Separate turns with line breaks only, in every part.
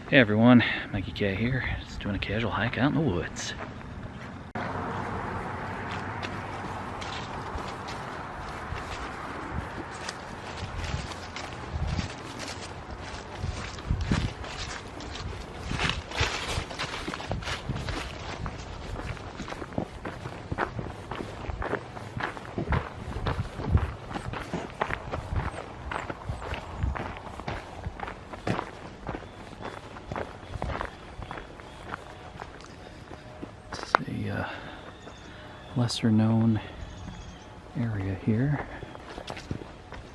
Hey everyone, Mikeycat here, just doing a casual hike out in the woods. A lesser known area here.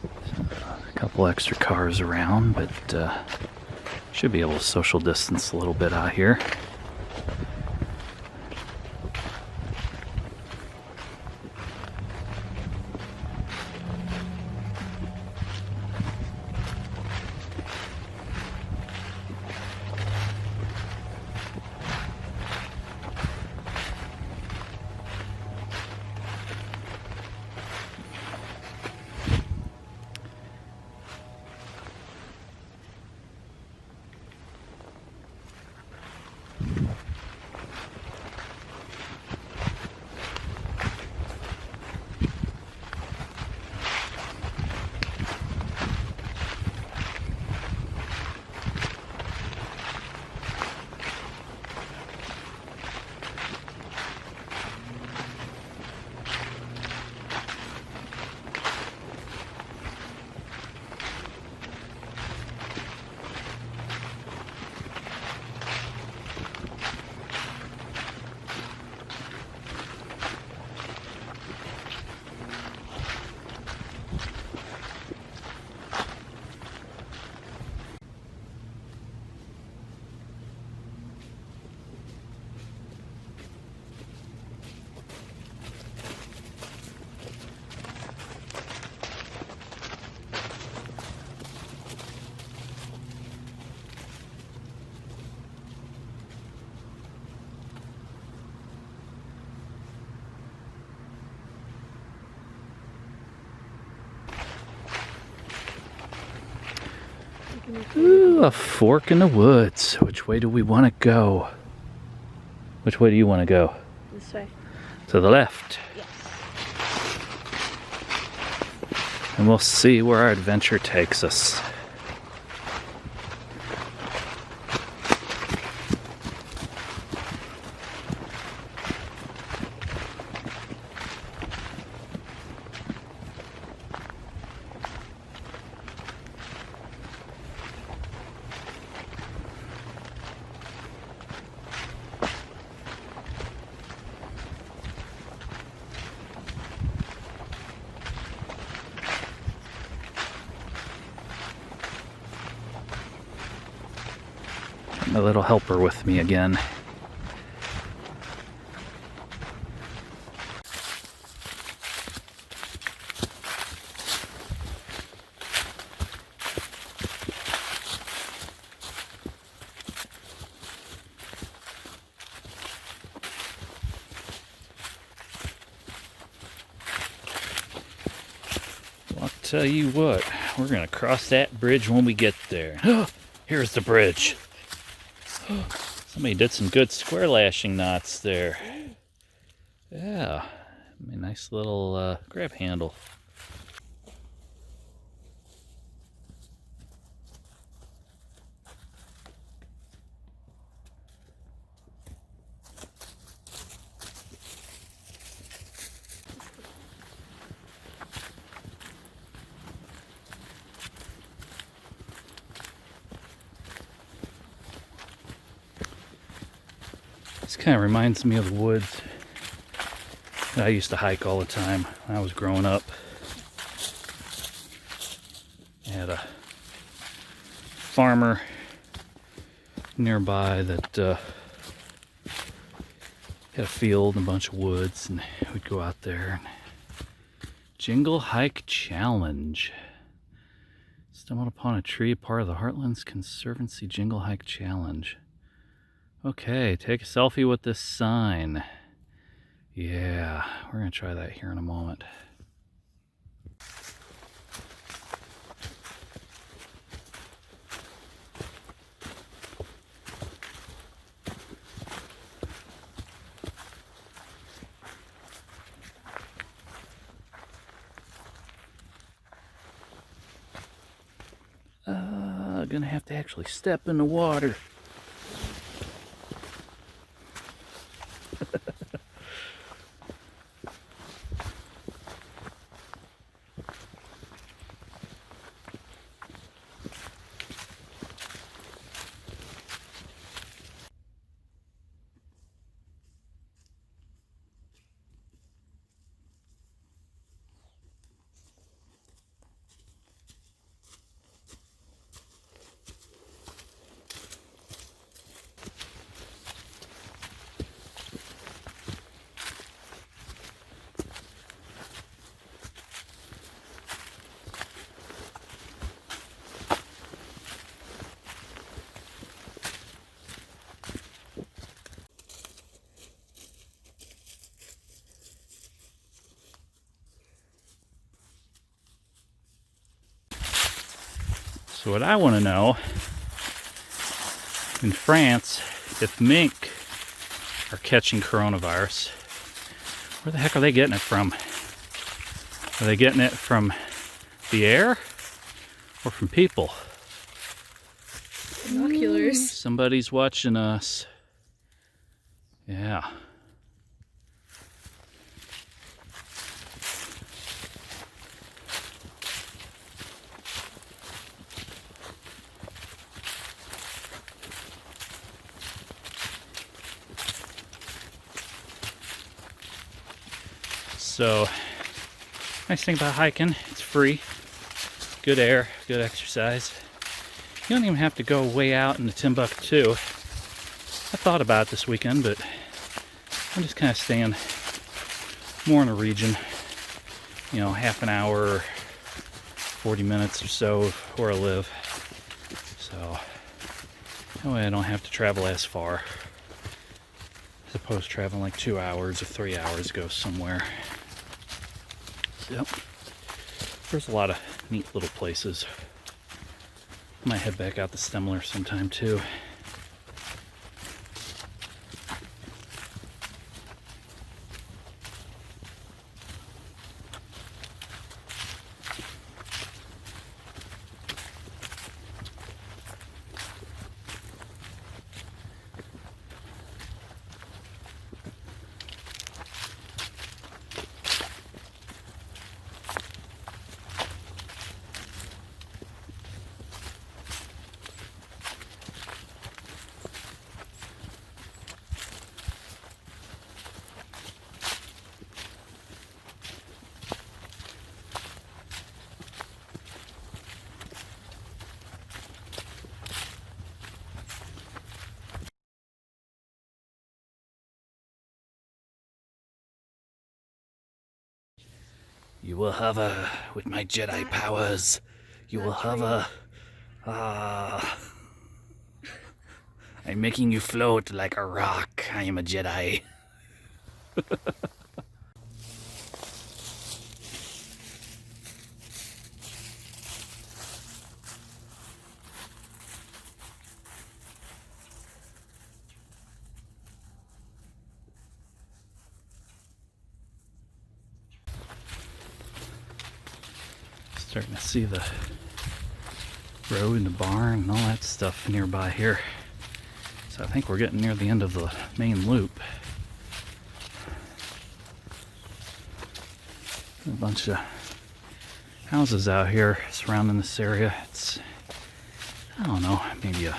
A couple extra cars around, but should be able to social distance a little bit out here. Ooh, a fork in the woods. Which way do we want to go? Which way do you want to go?
This way.
To the left.
Yes.
And we'll see where our adventure takes us. My little helper with me again. I'll tell you what, we're gonna cross that bridge when we get there. Here's the bridge. Somebody did some good square lashing knots there. Yeah, a nice little grab handle. This kind of reminds me of the woods that I used to hike all the time when I was growing up. I had a farmer nearby that had a field and a bunch of woods, and we'd go out there. Jingle Hike Challenge. Stumbled upon a tree, part of the Heartlands Conservancy Jingle Hike Challenge. Okay, take a selfie with this sign. Yeah, we're gonna try that here in a moment. gonna have to actually step in the water. So what I want to know, in France, if mink are catching coronavirus, where the heck are they getting it from? Are they getting it from the air or from people?
Binoculars.
Somebody's watching us. Yeah. So, nice thing about hiking, it's free, good air, good exercise. You don't even have to go way out into Timbuktu. I thought about it this weekend, but I'm just kind of staying more in the region, you know, half an hour, 40 minutes or so where I live. So, that way I don't have to travel as far, as opposed to traveling like 2 hours or 3 hours to go somewhere. Yep. There's a lot of neat little places. I might head back out to Stemler sometime too. You will hover with my Jedi powers. You will hover. I'm making you float like a rock. I am a Jedi. Starting to see the road and the barn and all that stuff nearby here. So I think we're getting near the end of the main loop. A bunch of houses out here surrounding this area. It's, I don't know, maybe a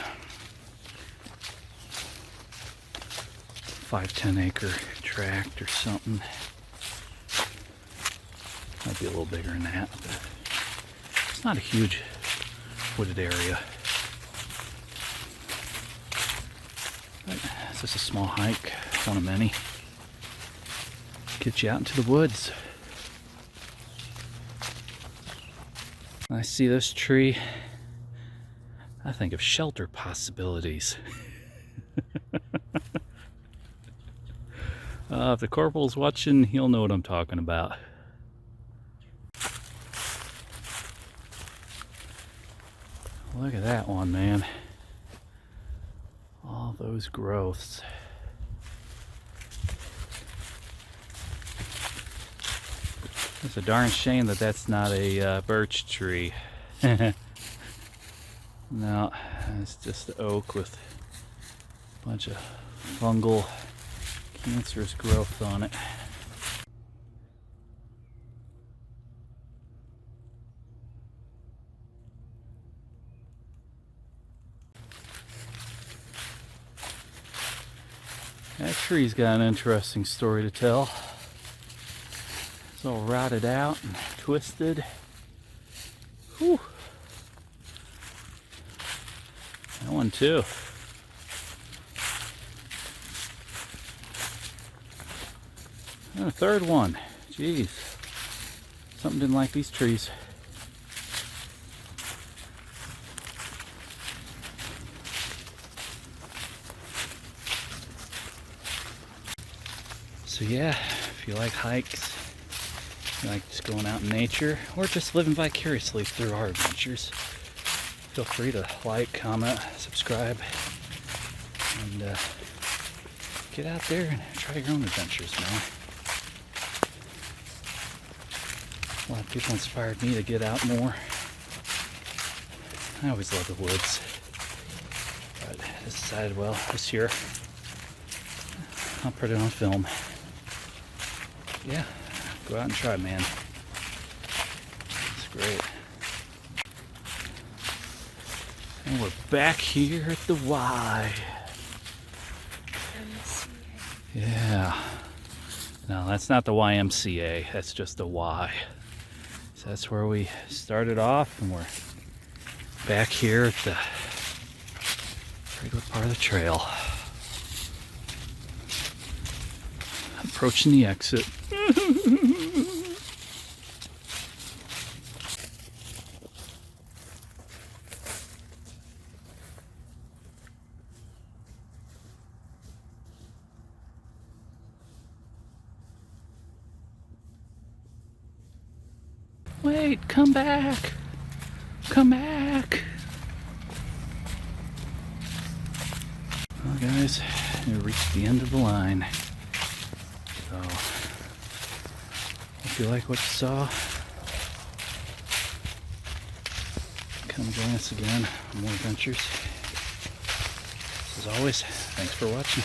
5-10 acre tract or something. Might be a little bigger than that, but it's not a huge wooded area. But it's just a small hike, one of many. Get you out into the woods. When I see this tree, I think of shelter possibilities. If the corporal's watching, he'll know what I'm talking about. Look at that one, man. All those growths. It's a darn shame that that's not a birch tree. No, it's just the oak with a bunch of fungal cancerous growth on it. That tree's got an interesting story to tell. It's all rotted out and twisted. Whew. That one too. And a third one. Jeez. Something didn't like these trees. So yeah, if you like hikes, you like just going out in nature, or just living vicariously through our adventures, feel free to like, comment, subscribe, and get out there and try your own adventures, man. A lot of people inspired me to get out more. I always love the woods, but I decided, well, this year I'll put it on film. Yeah, go out and try, man. It's great. And we're back here at the Y. Yeah. No, that's not the YMCA. That's just the Y. So that's where we started off, and we're back here at the regular part of the trail. Approaching the exit. Wait, come back. Come back. Well, guys, we reached the end of the line. So, if you like what you saw, come join us again on more adventures. As always, thanks for watching.